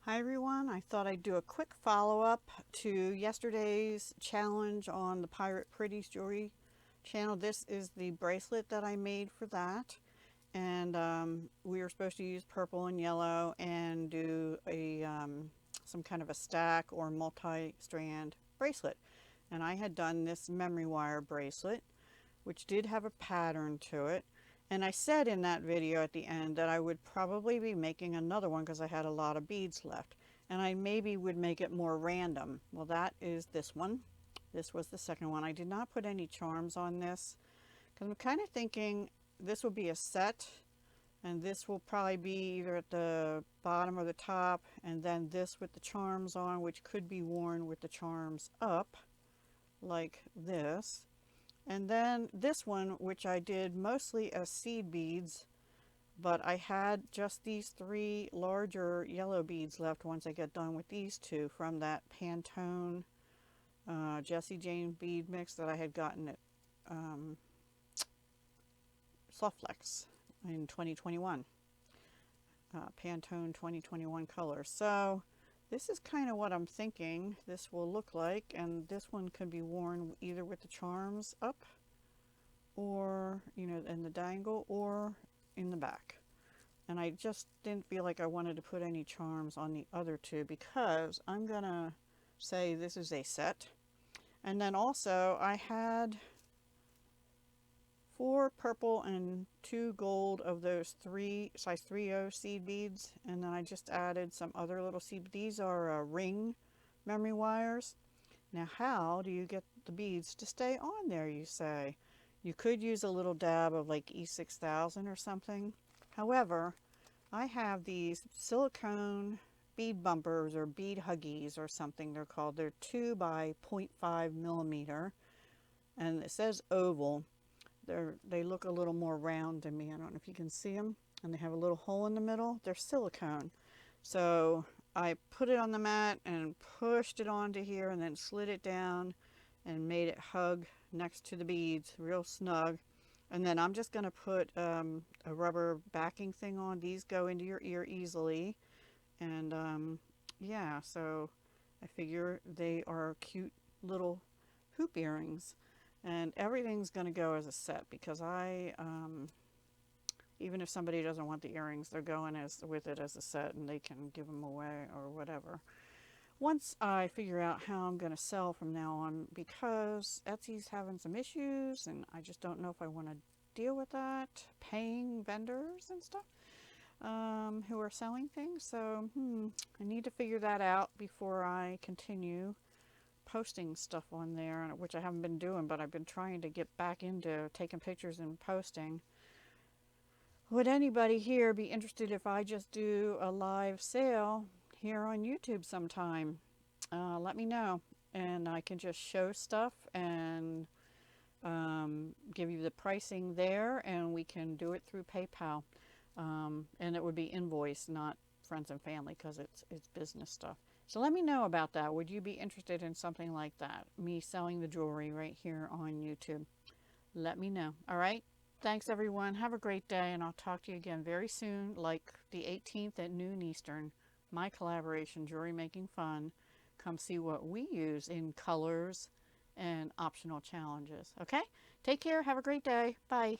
Hi everyone, I thought I'd do a quick follow-up to yesterday's challenge on the Pirate Pretties Jewelry channel. This is the bracelet that I made for that, and we were supposed to use purple and yellow and do a some kind of a stack or multi-strand bracelet. And I had done this memory wire bracelet, which did have a pattern to it. And I said in that video at the end that I would probably be making another one because I had a lot of beads left. And I maybe would make it more random. Well, that is this one. This was the second one. I did not put any charms on this because I'm kind of thinking this will be a set. And this will probably be either at the bottom or the top. And then this with the charms on, which could be worn with the charms up like this. And then this one, which I did mostly as seed beads, but I had just these three larger yellow beads left once I get done with these two from that Pantone Jessie Jane bead mix that I had gotten at Softflex in 2021. Pantone 2021 color. So this is kind of what I'm thinking this will look like, and this one could be worn either with the charms up or, you know, in the dangle or in the back. And I just didn't feel like I wanted to put any charms on the other two because I'm gonna say this is a set. And then also I had 4 purple and 2 gold of those size 3/0 seed beads, and then I just added some other little seed. These are ring memory wires. Now how do you get the beads to stay on there, you say? You could use a little dab of like E6000 or something. However, I have these silicone bead bumpers or bead huggies or something they're called. They're 2 by 0.5 millimeter, and it says oval. They look a little more round than me. I don't know if you can see them. And they have a little hole in the middle. They're silicone. So I put it on the mat and pushed it onto here and then slid it down and made it hug next to the beads real snug. And then I'm just going to put a rubber backing thing on. These go into your ear easily. And yeah, so I figure they are cute little hoop earrings. And everything's going to go as a set because even if somebody doesn't want the earrings, they're going with it as a set, and they can give them away or whatever. Once I figure out how I'm going to sell from now on, because Etsy's having some issues, and I just don't know if I want to deal with that, paying vendors and stuff who are selling things. So I need to figure that out before I continue posting stuff on there, which I haven't been doing, but I've been trying to get back into taking pictures and posting. Would anybody here be interested if I just do a live sale here on YouTube sometime? Let me know, and I can just show stuff and give you the pricing there, and we can do it through PayPal, and it would be invoice, not friends and family, because it's business stuff. So let me know about that. Would you be interested in something like that? Me selling the jewelry right here on YouTube. Let me know. All right. Thanks everyone. Have a great day, and I'll talk to you again very soon, like the 18th at noon Eastern. My collaboration, Jewelry Making Fun. Come see what we use in colors and optional challenges. Okay? Take care. Have a great day. Bye.